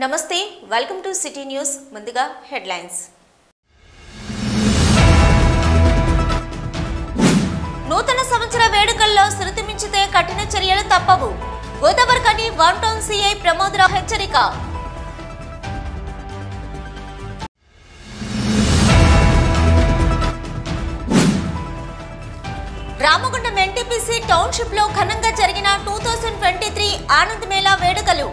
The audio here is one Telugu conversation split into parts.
నమస్తే వెల్కమ్ టు సిటీ న్యూస్ ముందుగా హెడ్లైన్స్ నూతన సంవత్సర వేడుకల్లో శృతి మించితే కఠిన చర్యలు తప్పవు Godavarikhani one town CI Pramoda Rao హెచ్చరిక రామగుండం ఎన్టీపీసీ టౌన్షిప్ లో ఘనంగా జరిగిన 2023 ఆనంద్ మేళా వేడుకలు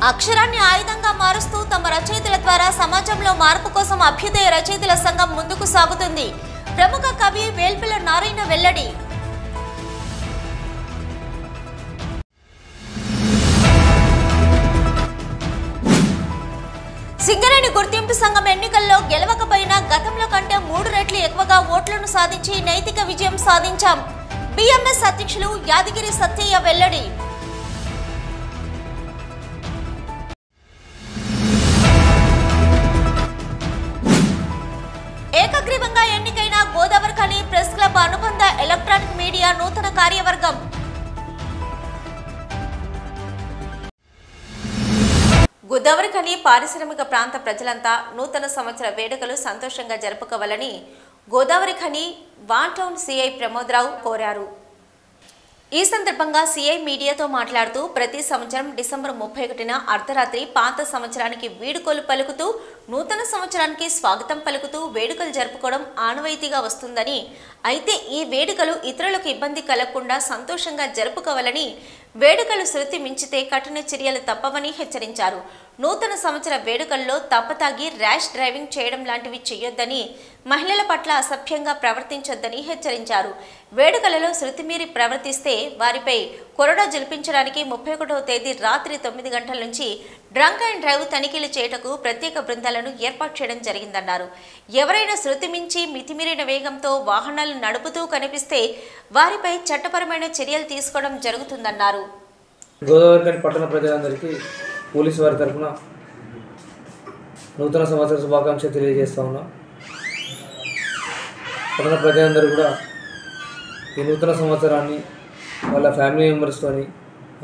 అక్షరాన్ని ఆయుధంగా మారుస్తూ తమ రచయితల ద్వారా సమాజంలో మార్పు కోసం అభ్యుదయ రచయితల సంఘం ముందుకు సాగుతుంది ప్రముఖ కవి వేల్పిల నారాయణ వెల్లడి సింగరేణి గుర్తింపు సంఘం ఎన్నికల్లో గెలవకపోయినా గతంలో కంటే 3 రెట్లు ఎక్కువగా ఓట్లను సాధించి నైతిక విజయం సాధించాం బిఎంఎస్ అధ్యక్షులు యాదగిరి సత్యయ్య వెల్లడి ఏకగ్రీవంగా ఎన్నికైన గోదావరిఖని ప్రెస్ క్లబ్ అనుబంధ ఎలక్ట్రానిక్ మీడియా నూతన కార్యవర్గం గోదావరిఖని పారిశ్రామిక ప్రాంత ప్రజలంతా నూతన సంవత్సర వేడుకలు సంతోషంగా జరుపుకోవాలని Godavarikhani one town CI Pramoda Rao కోరారు ఈ సందర్భంగా సిఐ మీడియాతో మాట్లాడుతూ ప్రతి సంవత్సరం డిసెంబర్ 31న అర్ధరాత్రి పాత సంవత్సరానికి వీడుకోలు పలుకుతూ నూతన సంవత్సరానికి స్వాగతం పలుకుతూ వేడుకలు జరుపుకోవడం ఆనవాయితీగా వస్తుందని అయితే ఈ వేడుకలు ఇతరులకు ఇబ్బంది కలగకుండా సంతోషంగా జరుపుకోవాలని వేడుకలు శృతి మించితే కఠిన చర్యలు తప్పవని హెచ్చరించారు నూతన సంవత్సర వేడుకల్లో తప్పతాగి ర్యాష్ డ్రైవింగ్ చేయడం లాంటివి చేయొద్దని మహిళల పట్ల అసభ్యంగా ప్రవర్తించొద్దని హెచ్చరించారు వేడుకలలో శృతిమీరి ప్రవర్తిస్తే వారిపై కొరడా జల్పించడానికి 31వ తేదీ రాత్రి 9 గంటల నుంచి డ్రంక్ అండ్ డ్రైవ్ తనిఖీలు చేయటకు ప్రత్యేక బృందాలను ఏర్పాటు చేయడం జరిగిందన్నారు ఎవరైనా శృతి మించి మితిమీరిన వేగంతో వాహనాలు నడుపుతూ కనిపిస్తే వారిపై చట్టపరమైన చర్యలు తీసుకోవడం జరుగుతుందన్నారు గోదావరిఖని పట్టణ ప్రజలందరికీ పోలీసు వారి తరఫున నూతన సంవత్సర శుభాకాంక్షలు తెలియజేస్తా ఉన్నాం పట్టణ ప్రజలందరూ కూడా ఈ నూతన సంవత్సరాన్ని వాళ్ళ ఫ్యామిలీ మెంబర్స్తోని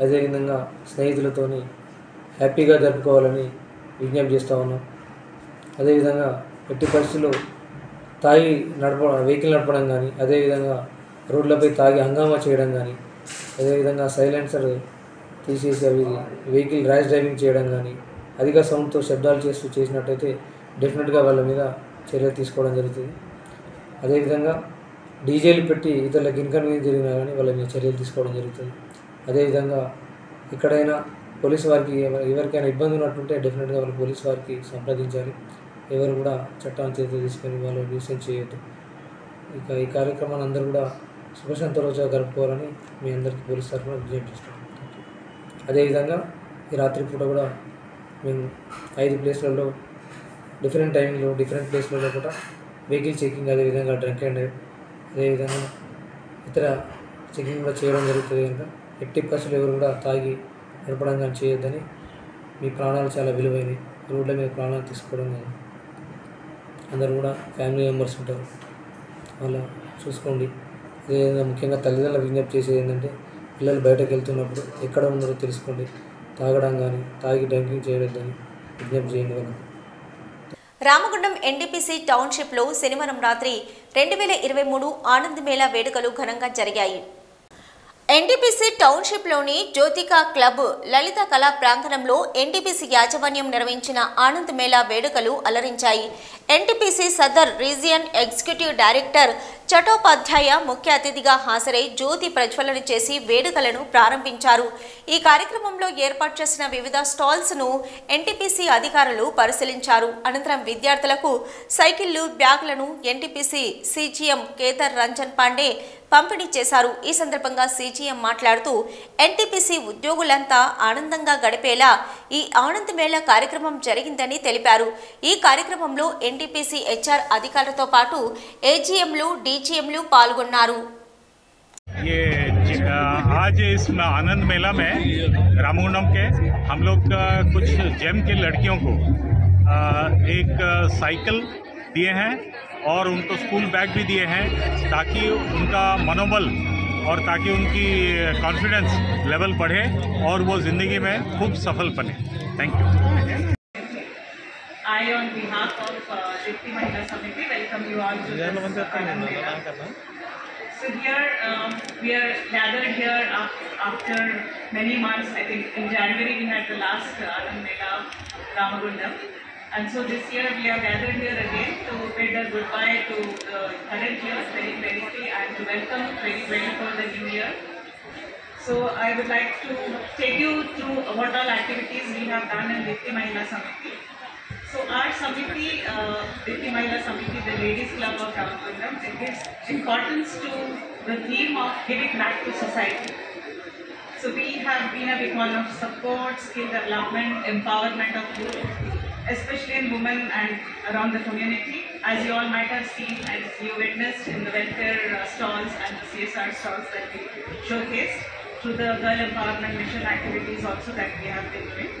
అదేవిధంగా స్నేహితులతోని హ్యాపీగా జరుపుకోవాలని విజ్ఞప్తి చేస్తూ ఉన్నాం అదేవిధంగా ఎట్టి పరిస్థితుల్లో తాగి వెహికల్ నడపడం కానీ అదేవిధంగా రోడ్లపై తాగి హంగామా చేయడం కానీ అదేవిధంగా సైలెన్సర్ తీసేసి అవి వెహికల్ ర్యాష్ డ్రైవింగ్ చేయడం కానీ అధిక సౌండ్తో శబ్దాలు చేసినట్టయితే డెఫినెట్గా వాళ్ళ మీద చర్య తీసుకోవడం జరుగుతుంది అదేవిధంగా డీజేలు పెట్టి ఇతరులకు ఇన్కన్వీనియన్స్ జరిగినా కానీ వాళ్ళ మీద చర్యలు తీసుకోవడం జరుగుతుంది అదేవిధంగా ఎక్కడైనా పోలీసు వారికి ఎవరికైనా ఇబ్బంది ఉన్నట్టుంటే డెఫినెట్గా వాళ్ళు పోలీసు వారికి సంప్రదించాలి ఎవరు కూడా చట్టాన్ని చేతిలో తీసుకొని వాళ్ళు న్యూసెన్స్ చేయొద్దు ఇక ఈ కార్యక్రమాన్ని అందరూ కూడా సుఖశాంతరోజుగా జరుపుకోవాలని మీ అందరికీ పోలీసు తరఫున విజ్ఞప్తి చేస్తున్నాం అదేవిధంగా ఈ రాత్రిపూట కూడా మేము 5 ప్లేస్లలో డిఫరెంట్ టైంలో డిఫరెంట్ ప్లేస్లలో కూడా వెహికల్ చెకింగ్ అదేవిధంగా డ్రంక్ అండ్ డ్రైవ్ అదేవిధంగా ఇతర చెకింగ్ కూడా చేయడం జరుగుతుంది కనుక ఎట్టి పరిస్థితులు ఎవరు కూడా తాగి నడపడం కానీ చేయొద్దని మీ ప్రాణాలు చాలా విలువైనవి రోడ్ల మీద ప్రాణాలు తీసుకోవడం కానీ అందరూ కూడా ఫ్యామిలీ మెంబర్స్ ఉంటారు వాళ్ళ చూసుకోండి అదేవిధంగా ముఖ్యంగా తల్లిదండ్రులకు విజ్ఞప్తి చేసేది ఏంటంటే పిల్లలు బయటకు వెళ్తున్నప్పుడు ఎక్కడ ఉన్నారో తెలుసుకోండి తాగడం కానీ తాగి డ్రింకింగ్ చేయొద్దని విజ్ఞప్తి చేయండి వాళ్ళకి రామగుండం ఎన్టీపీసీ టౌన్షిప్ లో శనివారం రాత్రి 2023 ఆనంద్ మేళా వేడుకలు ఘనంగా జరిగాయి ఎన్టీపీసీ టౌన్షిప్ లోని జ్యోతికా క్లబ్ లలిత కళా ప్రాంగణంలో ఎన్టీపీసీ యాజమాన్యం నిర్వహించిన ఆనంద్ మేళా వేడుకలు అలరించాయి NTPC southern region executive director Chattopadhyay ముఖ్య అతిథిగా హాజరై జ్యోతి ప్రజ్వలన చేసి వేడుకలను ప్రారంభించారు ఈ కార్యక్రమంలో ఏర్పాటు చేసిన వివిధ స్టాల్స్ ను ఎన్టీపీసీ అధికారులు పరిశీలించారు అనంతరం విద్యార్థులకు సైకిళ్లు బ్యాగులను ఎన్టీపీసీ సీజీఎం కేదార్ రంజన్ పాండే పంపిణీ చేశారు ఈ సందర్భంగా సీజీఎం మాట్లాడుతూ ఎన్టీపీసీ ఉద్యోగులంతా ఆనందంగా గడిపేలా ఈ ఆనంద్ మేళా కార్యక్రమం జరిగిందని తెలిపారు ఈ కార్యక్రమంలో ఎన్టీపీసీ హెచ్ఆర్ అధికారులతో పాటు ఏజీఎంలు డీజీఎంలు పాల్గొన్నారు आज इस आनंद मेला में रामगुंडम के हम लोग कुछ जेम के लड़कियों को एक साइकिल दिए हैं और उनको स्कूल बैग भी दिए हैं ताकि उनका मनोबल और ताकि उनकी कॉन्फिडेंस लेवल बढ़े और वो ज़िंदगी में खूब सफल बने। Thank you. I, on behalf of Dipti Mahila Samiti, welcome you all to this Anand Mela. So here we are gathered here after many months. I think in January we had the last Anand Mela Ramagundam, and so this year we are gathered here again to bid a goodbye to the current year 2023 and to welcome 2024, the new year. So I would like to take you through what all activities we have done in Dipti Mahila Samiti. So our Samiti, Dipti Mahila Samiti, the Ladies Club of Ramagundam, it gives importance to the theme of giving back to society. So we have been a big one of support, skill development, empowerment of youth, especially in women and around the community. As you all might have seen, as you witnessed in the welfare stalls and the CSR stalls that we showcased, through the Girl Empowerment Mission activities also that we have been doing.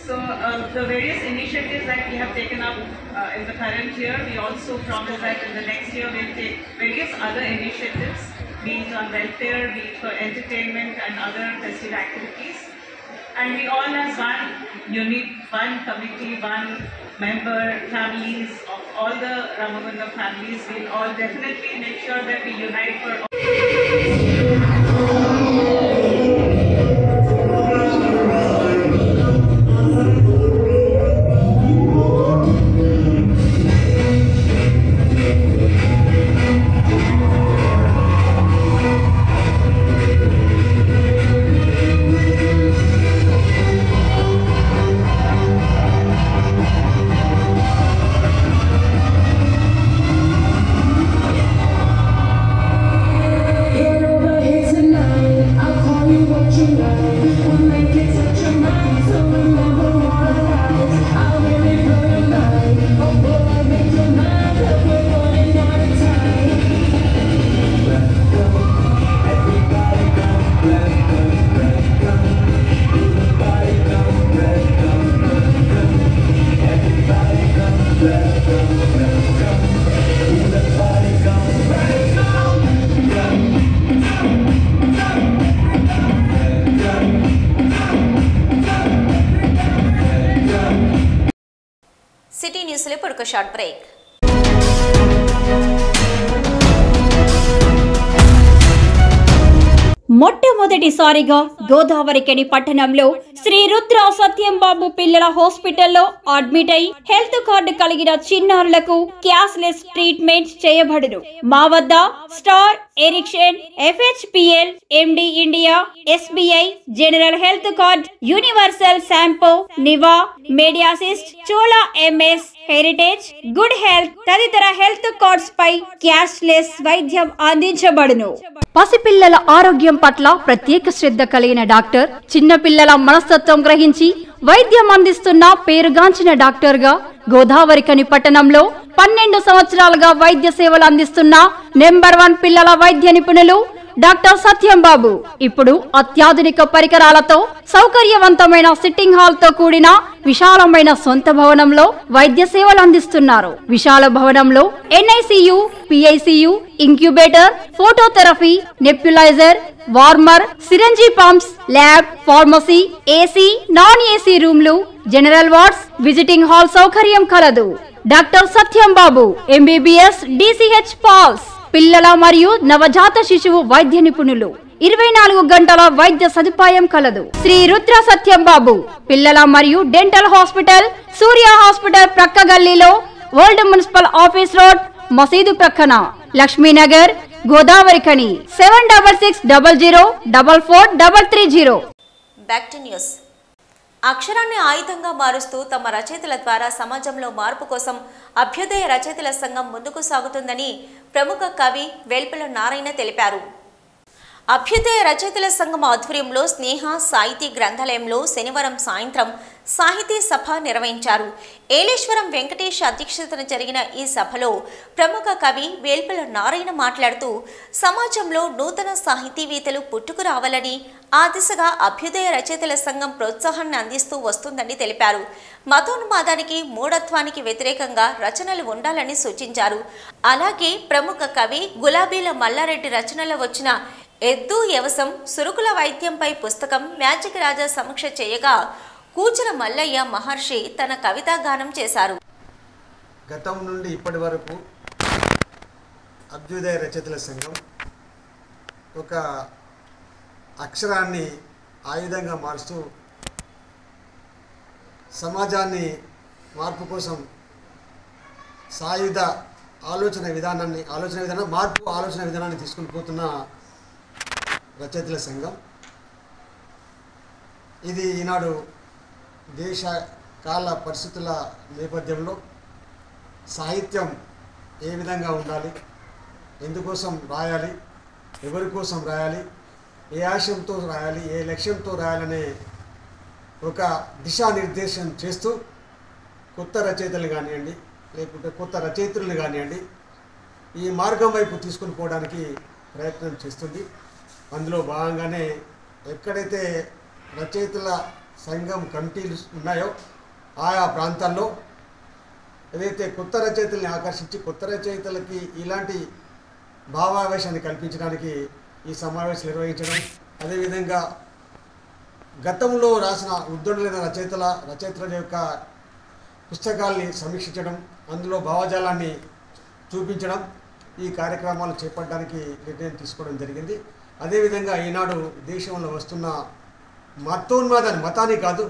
So the various initiatives that we have taken up in the current year, we also promise that in the next year we'll take various other initiatives, be it on welfare, be it for entertainment and other festive activities. And we all as one unit, one committee, one member, families of all the Ramagundam families, we'll all definitely make sure that we unite for all. City న్యూస్లో ఇప్పుడు ఒక షార్ట్ బ్రేక్. మొట్టమొదటిసారిగా గోదావరికని పట్టణంలో శ్రీ రుద్ర సత్యంబాబు పిల్లల హాస్పిటల్లో అడ్మిట్ అయి హెల్త్ కార్డు కలిగిన చిన్నారులకు క్యాష్లెస్ ట్రీట్మెంట్ చేయబడును. మా వద్ద Star, Ericson, FHPL, MD India, SBI, general health card, Universal Sompo, Niva, Medi Assist, Chola MS, Heritage, Good Health తదితర హెల్త్ కార్డ్స్ పై క్యాష్లెస్ వైద్యం అందించబడును. పసిపిల్లల ఆరోగ్యం పట్ల ప్రత్యేక శ్రద్ధ కలిగిన డాక్టర్, చిన్నపిల్లల మనస్తత్వం గ్రహించి వైద్యం అందిస్తున్న పేరుగాంచిన డాక్టర్ గా గోదావరికని పట్టణంలో 12 సంవత్సరాలుగా వైద్య సేవలు అందిస్తున్న నెంబర్ 1 పిల్లల వైద్య నిపుణులు డాక్టర్ సత్యంబాబు ఇప్పుడు అత్యాధునిక పరికరాలతో సౌకర్యవంతమైన సిట్టింగ్ హాల్ తో కూడిన విశాలమైన సొంత భవనంలో వైద్య సేవలు అందిస్తున్నారు. విశాల భవనంలో NICU, PICU, incubator, phototherapy, nebulizer, warmer, syringe pumps, lab, pharmacy, AC, non AC రూమ్లు, జనరల్ వార్డ్స్, విజిటింగ్ హాల్ సౌకర్యం కలదు. Doctor Satyambabu MBBS, DCH PALS, పిల్లల మరియు నవజాత శిశువు వైద్య నిపుణులు. 24 గంటల వైద్య సదుపాయం కలదు. శ్రీ రుద్ర సత్యంబాబు పిల్లల మరియు డెంటల్ హాస్పిటల్, సూర్య హాస్పిటల్ ప్రక్క గల్లీలో, ఓల్డ్ మున్సిపల్ ఆఫీస్ రోడ్, మసీదు ప్రక్కన, Lakshmi Nagar, Godavarikhani. 7600004430. Back to news. అక్షరాన్ని ఆయుధంగా మారుస్తూ తమ రచయితల ద్వారా సమాజంలో మార్పు కోసం అభ్యుదయ రచయితల సంఘం ముందుకు సాగుతుందని ప్రముఖ కవి వెల్పల నారాయణ తెలిపారు. అభ్యుదయ రచయితల సంఘం ఆధ్వర్యంలో స్నేహ సాహితీ గ్రంథాలయంలో శనివారం సాయంత్రం సాహితీ సభ నిర్వహించారు. ఏలేశ్వరం వెంకటేష్ అధ్యక్షతన జరిగిన ఈ సభలో ప్రముఖ కవి వేల్పుల నారాయణ మాట్లాడుతూ సమాజంలో నూతన సాహితీవేత్తలు పుట్టుకురావాలని, ఆ దిశగా అభ్యుదయ రచయితల సంఘం ప్రోత్సాహాన్ని అందిస్తూ వస్తుందని తెలిపారు. మతోన్మాదానికి, మూఢత్వానికి వ్యతిరేకంగా రచనలు ఉండాలని సూచించారు. అలాగే ప్రముఖ కవి గులాబీల మల్లారెడ్డి రచనలో వచ్చిన ఎద్దు యవసం, సురుకుల వైద్యంపై పుస్తకం మ్యాజిక్ రాజా సమీక్ష చేయగా కూచల మల్లయ్య మహర్షి తన కవితా గానం చేశారు. గతం నుండి ఇప్పటి వరకు అభ్యుదయ రచయితల సంఘం ఒక అక్షరాన్ని ఆయుధంగా మారుస్తూ సమాజాన్ని మార్పు కోసం సాయుధ ఆలోచన విధానాన్ని తీసుకుని పోతున్న రచయితల సంఘం. ఇది ఈనాడు దేశ కాల పరిస్థితుల నేపథ్యంలో సాహిత్యం ఏ విధంగా ఉండాలి, ఎందుకోసం రాయాలి, ఎవరి కోసం రాయాలి, ఏ ఆశయంతో రాయాలి, ఏ లక్ష్యంతో రాయాలనే ఒక దిశానిర్దేశం చేస్తూ కొత్త రచయితలు కానివ్వండి, లేకుంటే కొత్త రచయిత్రులు కానివ్వండి, ఈ మార్గం వైపు తీసుకుని పోవడానికి ప్రయత్నం చేస్తుంది. అందులో భాగంగానే ఎక్కడైతే రచయితల సంఘం కమిటీలు ఉన్నాయో ఆయా ప్రాంతాల్లో ఏదైతే కొత్త రచయితల్ని ఆకర్షించి కొత్త రచయితలకి ఇలాంటి భావావేశాన్ని కల్పించడానికి ఈ సమావేశం నిర్వహించడం, అదేవిధంగా గతంలో రాసిన ఉద్దండులైన రచయితల యొక్క పుస్తకాల్ని సమీక్షించడం, అందులో భావజాలాన్ని చూపించడం, ఈ కార్యక్రమాలు చేపట్టడానికి నిర్ణయం తీసుకోవడం జరిగింది. అదేవిధంగా ఈనాడు దేశంలో వస్తున్న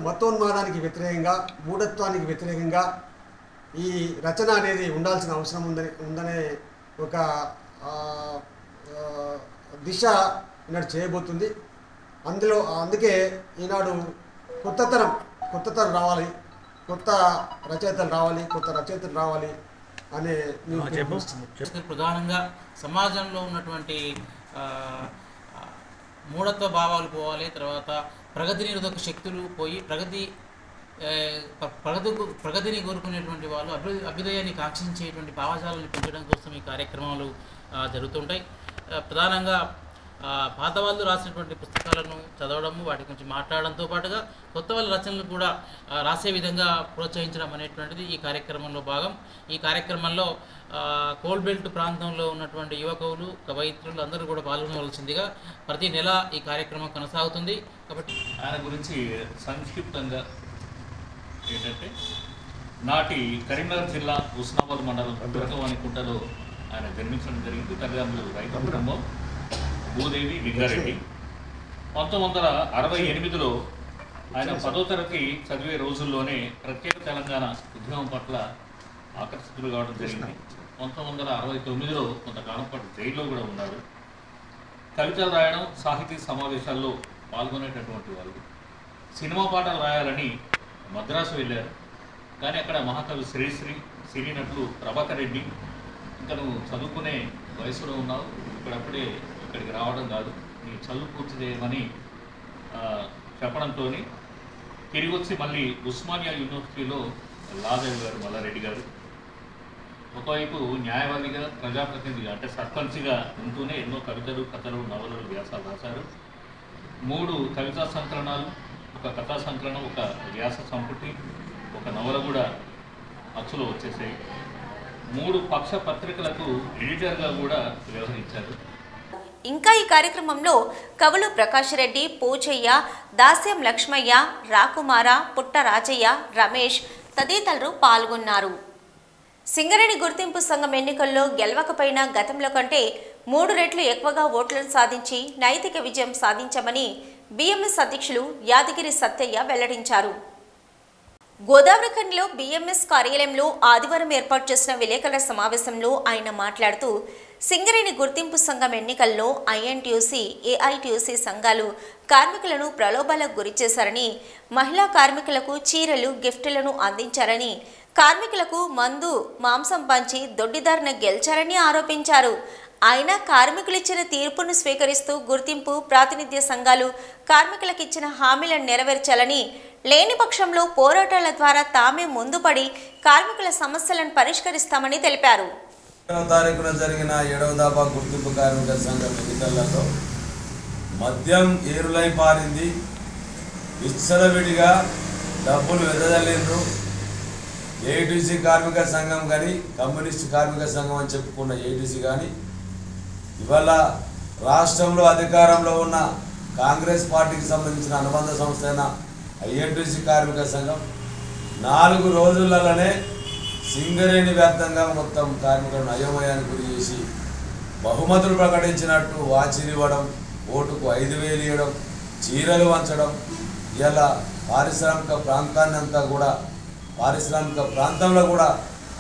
మతోన్మాదానికి వ్యతిరేకంగా, మూఢత్వానికి వ్యతిరేకంగా ఈ రచన అనేది ఉండాల్సిన అవసరం ఉందనే ఒక దిశ ఈనాడు చేయబోతుంది. అందుకే ఈనాడు కొత్త తరం రావాలి, కొత్త రచయితలు రావాలి అనే ప్రధానంగా సమాజంలో ఉన్నటువంటి మూఢత్వ భావాలు పోవాలి, తర్వాత ప్రగతి నిరోధక శక్తులు పోయి ప్రగతిని కోరుకునేటువంటి వాళ్ళు అభ్యుదయాన్ని కాంక్షించేటువంటి భావజాలను పెంచడం కోసం ఈ కార్యక్రమాలు జరుగుతుంటాయి. ప్రధానంగా పాత వాళ్ళు రాసినటువంటి పుస్తకాలను చదవడము, వాటి గురించి మాట్లాడడంతో పాటుగా కొత్త వాళ్ళ రచనలు కూడా రాసే విధంగా ప్రోత్సహించడం అనేటువంటిది ఈ కార్యక్రమంలో భాగం. ఈ కార్యక్రమంలో కోల్ బెల్ట్ ప్రాంతంలో ఉన్నటువంటి యువకులు, కవయిత్రులు అందరూ కూడా పాల్గొనవలసిందిగా ప్రతి నెల ఈ కార్యక్రమం కొనసాగుతుంది. కాబట్టి ఆయన గురించి సంక్షిప్తంగా ఏంటంటే, నాటి కరీంనగర్ జిల్లా హుస్నాబాద్ మండలం దుర్గవాణికుంటలో ఆయన జన్మించడం జరిగింది. తల్లిదండ్రులు రైతు కుటుంబం, భూదేవి లింగారెడ్డి. 1968లో ఆయన 10వ తరగతి చదివే రోజుల్లోనే ప్రత్యేక తెలంగాణ ఉద్యమం పట్ల ఆకర్షితులు కావడం జరిగింది. 1969లో కొంతకాలం పాటు జైల్లో కూడా ఉన్నారు. కవితలు రాయడం, సాహితీ సమావేశాల్లో పాల్గొనేటటువంటి వాళ్ళు. సినిమా పాటలు రాయాలని మద్రాసు వెళ్ళారు. కానీ అక్కడ మహాకవి శ్రీశ్రీ, సినీ నటులు ప్రభాకర్ రెడ్డి, ఇంకా నువ్వు చదువుకునే వయసులో ఉన్నావు, ఇప్పుడప్పుడే ఇక్కడికి రావడం కాదు, నీ చదువు పూర్తి చేయమని చెప్పడంతో తిరిగి వచ్చి మళ్ళీ ఉస్మానియా యూనివర్సిటీలో లా చదివారు మల్లారెడ్డి గారు. ఒకవైపు న్యాయవాదిగా, ప్రజాప్రతినిధిగా అంటే సర్పంచ్గా ఉంటూనే ఎన్నో కవితలు, కథలు, నవలలు, వ్యాసాలు రాశారు. 3 కవితా సంకలనాలు, ఒక కథా సంకలనం, ఒక వ్యాస సంపుటి, ఒక నవల కూడా అచ్చులో వచ్చేసాయి. 3 పక్ష పత్రికలకు ఎడిటర్గా కూడా వ్యవహరించారు. ఇంకా ఈ కార్యక్రమంలో కవులు ప్రకాష్ రెడ్డి, పూజయ్య, దాస్యం లక్ష్మయ్య, రాకుమార, పుట్ట రాజయ్య, రమేష్ తదితరులు పాల్గొన్నారు. సింగరేణి గుర్తింపు సంఘం ఎన్నికల్లో గెలవకపోయినా గతంలో కంటే 3 రెట్లు ఎక్కువగా ఓట్లను సాధించి నైతిక విజయం సాధించామని బీఎంఎస్ అధ్యక్షులు యాదగిరి సత్తయ్య వెల్లడించారు. గోదావరిఖనిలో బీఎంఎస్ కార్యాలయంలో ఆదివారం ఏర్పాటు చేసిన విలేకరుల సమావేశంలో ఆయన మాట్లాడుతూ సింగరేణి గుర్తింపు సంఘం ఎన్నికల్లో ఐఎన్టీయూసీ, ఏఐటీయూసీ సంఘాలు కార్మికులను ప్రలోభాలకు గురిచేశారని, మహిళా కార్మికులకు చీరలు, గిఫ్టులను అందించారని, కార్మికులకు మందు, మాంసం పంచి దొడ్డిదారిన గెలిచారని ఆరోపించారు. అయినా కార్మికులు ఇచ్చిన తీర్పును స్వీకరిస్తూ గుర్తింపు ప్రాతినిధ్య సంఘాలు కార్మికులకు ఇచ్చిన హామీలను నెరవేర్చాలని, లేని పక్షంలో పోరాటాల ద్వారా తామే ముందుపడి కార్మికుల సమస్యలను పరిష్కరిస్తామని తెలిపారు. 7వ తారీఖున జరిగిన 7వ దఫా గుర్తింపు కార్మిక సంఘం ఎన్నికలలో మద్యం ఏరులై పారింది. విచ్చలవిడిగా డబ్బులు వెదజల్లిండ్రు. ఏటీసీ కార్మిక సంఘం కానీ కమ్యూనిస్ట్ కార్మిక సంఘం అని చెప్పుకున్న ఏటీసీ కానీ ఇవాళ రాష్ట్రంలో అధికారంలో ఉన్న కాంగ్రెస్ పార్టీకి సంబంధించిన అనుబంధ సంస్థ అయిన ఐఎన్టీసీ కార్మిక సంఘం 4 రోజులలోనే సింగరేణి వ్యాప్తంగా మొత్తం కార్మికులను అయోమయానికి గురి చేసి బహుమతులు ప్రకటించినట్టు వాచీలు ఇవ్వడం, ఓటుకు 5,000 ఇవ్వడం, చీరలు వంచడం, ఇలా పారిశ్రామిక ప్రాంతంలో కూడా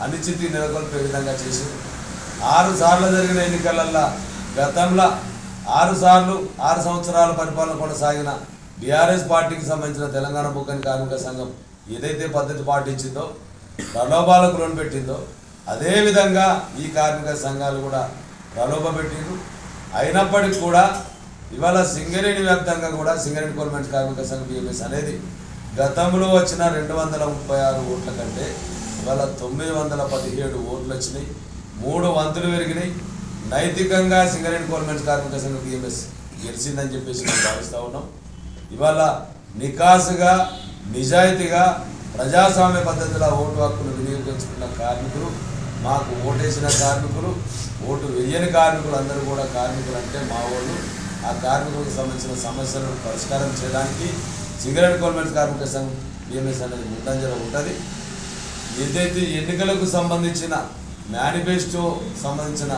అనిశ్చితి నెలకొల్పే విధంగా చేసింది. 6 సార్లు జరిగిన ఎన్నికలల్లో గతంలో 6 సంవత్సరాల పరిపాలన కొనసాగిన బీఆర్ఎస్ పార్టీకి సంబంధించిన తెలంగాణ బొగ్గని కార్మిక సంఘం ఏదైతే పద్ధతి పాటించిందో, ప్రలోభాలకు లోన్ పెట్టిందో అదేవిధంగా ఈ కార్మిక సంఘాలు కూడా ప్రలోభ పెట్టిండ్రు. అయినప్పటికీ కూడా ఇవాళ సింగరేణి వ్యాప్తంగా కూడా సింగరేణి కోల్మెంట్స్ కార్మిక సంఘం బిఎంఎస్ అనేది గతంలో వచ్చిన 236 ఓట్ల కంటే ఇవాళ 917 ఓట్లు వచ్చినాయి. 3 వంతులు పెరిగినాయి. నైతికంగా సింగరేణి కోల్మెంట్స్ కార్మిక సంఘం బిఎంఎస్ గెలిచిందని చెప్పేసి మేము భావిస్తూ ఉన్నాం. ఇవాళ నికాసుగా నిజాయితీగా ప్రజాస్వామ్య పద్ధతిలో ఓటు హక్కును వినియోగించుకున్న కార్మికులు, మాకు ఓటేసిన కార్మికులు, ఓటు వేయని కార్మికులు అందరూ కూడా కార్మికులు అంటే మా వాళ్ళు. ఆ కార్మికులకు సంబంధించిన సమస్యలను పరిష్కారం చేయడానికి సింగరేణి కోల్మెంట్స్ కార్మిక సంఘం బిఎంఎస్ అనేది ముందంజలో ఉంటుంది. ఏదైతే ఎన్నికలకు సంబంధించిన మేనిఫెస్టో సంబంధించిన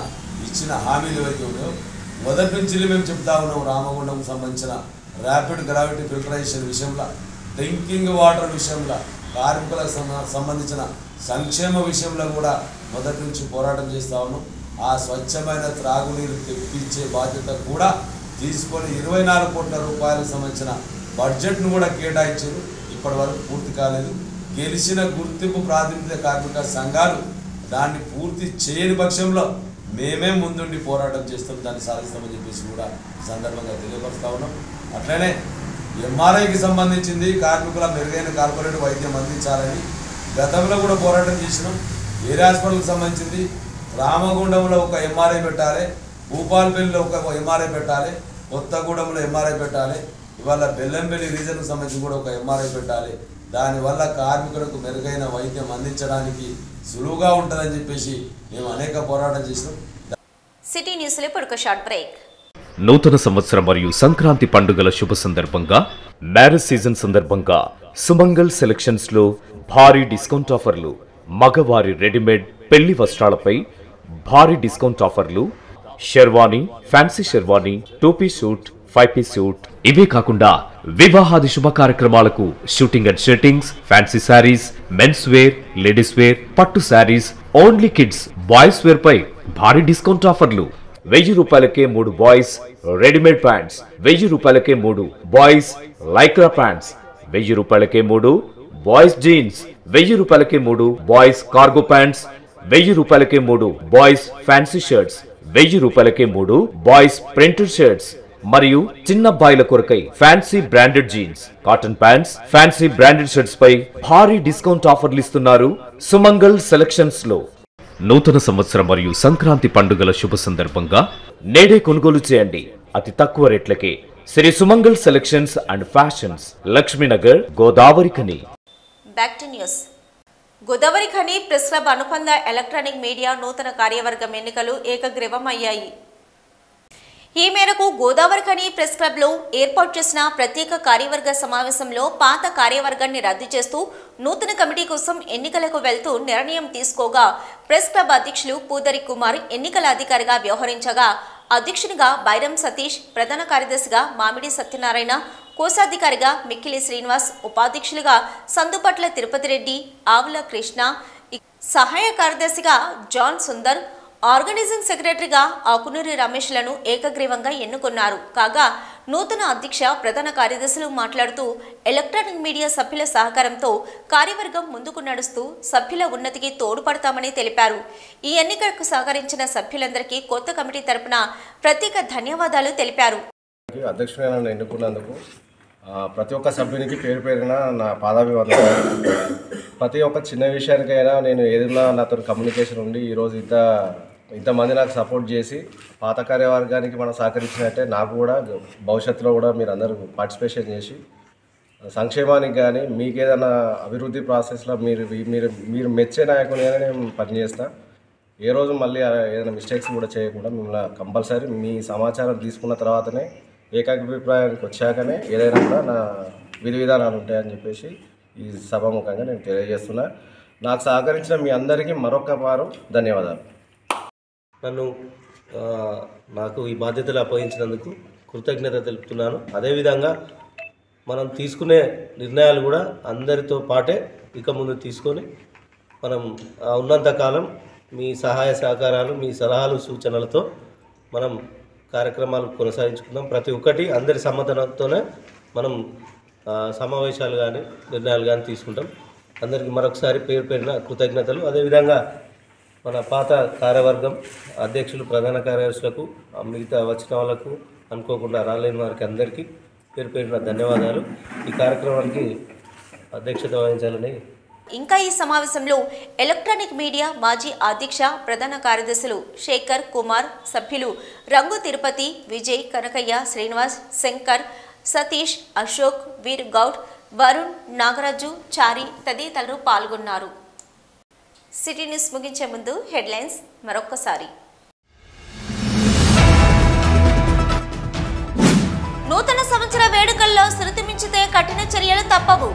ఇచ్చిన హామీలు ఏవైతే ఉన్నాయో మొదటి నుంచి మేము చెప్తా ఉన్నాం. రామగుండం సంబంధించిన ర్యాపిడ్ గ్రావిటీ ఫిల్టరేషన్ విషయంలో, డ్రింకింగ్ వాటర్ విషయంలో, కార్మికులకు సంబంధించిన సంక్షేమ విషయంలో కూడా మొదటి నుంచి పోరాటం చేస్తూ ఉన్నాం. ఆ స్వచ్ఛమైన త్రాగునీరు తెప్పించే బాధ్యత కూడా తీసుకొని 24 కోట్ల రూపాయలకు సంబంధించిన బడ్జెట్ను కూడా కేటాయించారు. ఇప్పటి వరకు పూర్తి కాలేదు. గెలిచిన గుర్తింపు ప్రాతినిధ్య కార్మిక సంఘాలు దాన్ని పూర్తి చేయని పక్షంలో మేమే ముందుండి పోరాటం చేస్తాం, దాన్ని సాధిస్తామని చెప్పేసి కూడా సందర్భంగా తెలియపరుస్తూ ఉన్నాం. అట్లనే ఎంఆర్ఐకి సంబంధించింది కార్మికుల మెరుగైన కార్పొరేట్ వైద్యం అందించాలని గతంలో కూడా పోరాటం చేసినాం. ఏరియా హాస్పిటల్కి సంబంధించింది రామగుండంలో ఒక ఎంఆర్ఐ పెట్టాలి, భూపాల్పల్లిలో ఒక ఎంఆర్ఐ పెట్టాలి, కొత్తగూడెంలో ఎంఆర్ఐ పెట్టాలి, ఇవాళ బెల్లంపల్లి రీజన్కి సంబంధించి కూడా ఒక ఎంఆర్ఐ పెట్టాలి. దానివల్ల కార్మికులకు మెరుగైన వైద్యం అందించడానికి సులువుగా ఉంటుందని చెప్పేసి మేము అనేక పోరాటం చేసినాం. సిటీ న్యూస్లో ఇప్పుడు ఒక షార్ట్ బ్రేక్. నూతన సంవత్సరం మరియు సంక్రాంతి పండుగల శుభ సందర్భంగా మ్యారేజ్ సీజన్ సందర్భంగా సుమంగల్ సెలక్షన్స్ లో భారీ డిస్కౌంట్ ఆఫర్లు, మగవారి రెడీమేడ్ పెళ్లి వస్త్రాలపై భారీ డిస్కౌంట్ ఆఫర్లు, sherwani, fancy sherwani, 2-piece suit, 5-piece suit, ఇవే కాకుండా వివాహాది శుభ కార్యక్రమాలకు shooting and shirtings, fancy sarees, men's wear, ladies wear, పట్టు sarees, only kids boys wear పై భారీ డిస్కౌంట్ ఆఫర్లు. 1000 రూపాయలకే 3 బాయ్స్ రెడీమేడ్ ప్యాంట్స్, 1000 రూపాయలకే 3 బాయ్స్ లైక్రా ప్యాంట్స్, 1000 రూపాయలకే 3 బాయ్స్ జీన్స్, 1000 రూపాయలకే 3 బాయ్స్ కార్గో ప్యాంట్స్, 1000 రూపాయలకే 3 బాయ్స్ ఫ్యాన్సీ షర్ట్స్, 1000 రూపాయలకే 3 బాయ్స్ ప్రింటెడ్ షర్ట్స్ మరియు చిన్న అబ్బాయిల కొరకై fancy branded jeans, cotton pants, fancy branded shirts పై భారీ డిస్కౌంట్ ఆఫర్లు ఇస్తున్నారు సుమంగల్ సెలక్షన్స్ లో. నూతన సంవత్సరం మరియు సంక్రాంతి పండుగల శుభ సందర్భంగా నేడే కొనుగోలు చేయండి అతి తక్కువ రేట్లకే. Shri Sumangal selections and fashions, Lakshminagar, Godavarikhani. Back to news. Godavarikhani press club అనుబంధ ఎలక్ట్రానిక్ మీడియా నూతన కార్యవర్గం ఎన్నికలు ఏకగ్రీవం అయ్యాయి. ఈ మేరకు గోదావరి ఖని ప్రెస్ క్లబ్లో ఏర్పాటు చేసిన ప్రత్యేక కార్యవర్గ సమావేశంలో పాత కార్యవర్గాన్ని రద్దు చేస్తూ నూతన కమిటీ కోసం ఎన్నికలకు వెళ్తూ నిర్ణయం తీసుకోగా ప్రెస్ క్లబ్ అధ్యక్షులు పూదరి కుమార్ ఎన్నికల అధికారిగా వ్యవహరించగా అధ్యక్షునిగా బైరం సతీష్, ప్రధాన కార్యదర్శిగా మామిడి సత్యనారాయణ, కోశాధికారిగా మిక్కిలి శ్రీనివాస్, ఉపాధ్యక్షులుగా సందుపట్ల తిరుపతి రెడ్డి, ఆవుల కృష్ణ, సహాయ కార్యదర్శిగా జాన్ సుందర్, ఆర్గనైజింగ్ సెక్రటరీగా ఆకునూరి రమేష్లను ఏకగ్రీవంగా ఎన్నుకున్నారు. కాగా నూతన అధ్యక్ష ప్రధాన కార్యదర్శులు మాట్లాడుతూ ఎలక్ట్రానిక్ మీడియా సభ్యుల సహకారంతో కార్యవర్గం ముందుకు నడుస్తూ సభ్యుల ఉన్నతికి తోడ్పడతామని తెలిపారు. ఈ ఎన్నికలకు సహకరించిన సభ్యులందరికీ కొత్త కమిటీ తరపున ప్రత్యేక ధన్యవాదాలు తెలిపారు. అధ్యక్షుడిగా ఎన్నుకున్నందుకు ప్రతి ఒక్క సభ్యునికి పేరు పేరున నా పాదాభివందనాలు. ప్రతి ఒక్క చిన్న విషయానికైనా నేను ఏదైనా నాతో కమ్యూనికేషన్ ఉండి ఈరోజు ఇంతమంది నాకు సపోర్ట్ చేసి పాత కార్యవర్గానికి మనం సహకరించినట్టే నాకు కూడా భవిష్యత్తులో కూడా మీరు అందరూ పార్టిసిపేషన్ చేసి సంక్షేమానికి కానీ మీకు ఏదైనా అభివృద్ధి ప్రాసెస్లో మీరు మెచ్చే నాయకునిగానే నేను పనిచేస్తాను. ఏ రోజు మళ్ళీ ఏదైనా మిస్టేక్స్ కూడా చేయకుండా మిమ్మల్ని కంపల్సరీ మీ సమాచారం తీసుకున్న తర్వాతనే ఏకాభిప్రాయానికి వచ్చాకనే ఏదైనా కూడా నా విధి విధానాలు ఉంటాయని చెప్పేసి ఈ సభాముఖంగా నేను తెలియజేస్తున్నా. నాకు సహకరించిన మీ అందరికీ మరొకమారు ధన్యవాదాలు. నాకు ఈ బాధ్యతలు అప్పగించినందుకు కృతజ్ఞత తెలుపుతున్నాను. అదేవిధంగా మనం తీసుకునే నిర్ణయాలు కూడా అందరితో పాటే ఇక ముందు తీసుకొని మనం ఉన్నంతకాలం మీ సహాయ సహకారాలు, మీ సలహాలు, సూచనలతో మనం కార్యక్రమాలు కొనసాగించుకుందాం. ప్రతి ఒక్కటి అందరి సమ్మతంతోనే మనం సమావేశాలు కానీ నిర్ణయాలు కానీ తీసుకుంటాం. అందరికీ మరొకసారి పేరు పేరున కృతజ్ఞతలు. అదేవిధంగా మన పాత కార్యవర్గం అధ్యక్షులు, ప్రధాన కార్యదర్శులకు, మిగతా వచ్చిన వాళ్ళకు, అనుకోకుండా రాలేని వారికి అందరికీ పేరు పేరున ధన్యవాదాలు. ఈ కార్యక్రమానికి అధ్యక్షత వహించాలని. ఇంకా ఈ సమావేశంలో ఎలక్ట్రానిక్ మీడియా మాజీ అధ్యక్ష ప్రధాన కార్యదర్శులు శేఖర్ కుమార్, సభ్యులు రంగు తిరుపతి, విజయ్, కనకయ్య, శ్రీనివాస్, శంకర్, సతీష్, అశోక్, వీర్ గౌడ్, వరుణ్, నాగరాజు, చారి తదితరులు పాల్గొన్నారు. సిటీ న్యూస్ ముగించే ముందు హెడ్లైన్స్ మరొక్కసారి. నూతన సంవత్సర వేడుకల్లో శృతి మించితే కఠిన చర్యలు తప్పవు.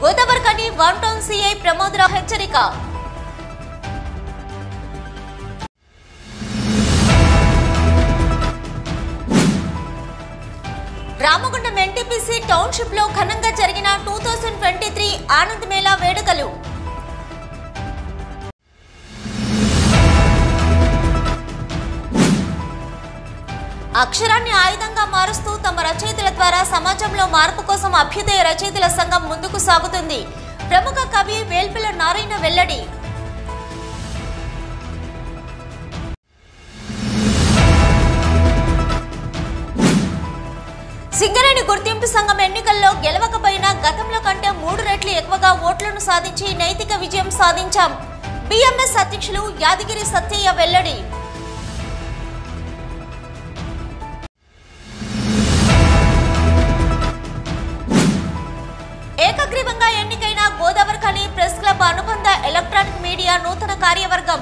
Godavarikhani one town CI Pramod Rao హెచ్చరిక. రామగుండం ఎన్టీపీసీ టౌన్షిప్ లో ఘనంగా జరిగిన 2023 ఆనంద్ మేళా వేడుకలు. అక్షరాన్ని ఆయుధంగా మారుస్తూ తమ రచయితల ద్వారా సమాజంలో మార్పు కోసం అభ్యుదయ రచయితల సంఘం ముందుకు సాగుతుంది. ప్రముఖ కవి వేల్పిల నారాయణ వెల్లడి. సింగరేణి గుర్తింపు సంఘం ఎన్నికల్లో గెలవకపోయినా గతంలో కంటే 3 రెట్లు ఎక్కువగా ఓట్లను సాధించి నైతిక విజయం సాధించాం. బిఎంఎస్ అధ్యక్షులు యాదగిరి సత్యయ్య వెల్లడి. ఏకగ్రీవంగా ఎన్నికైన గోదావరిఖని ప్రెస్ క్లబ్ అనుబంధ ఎలక్ట్రానిక్ మీడియా నూతన కార్యవర్గం.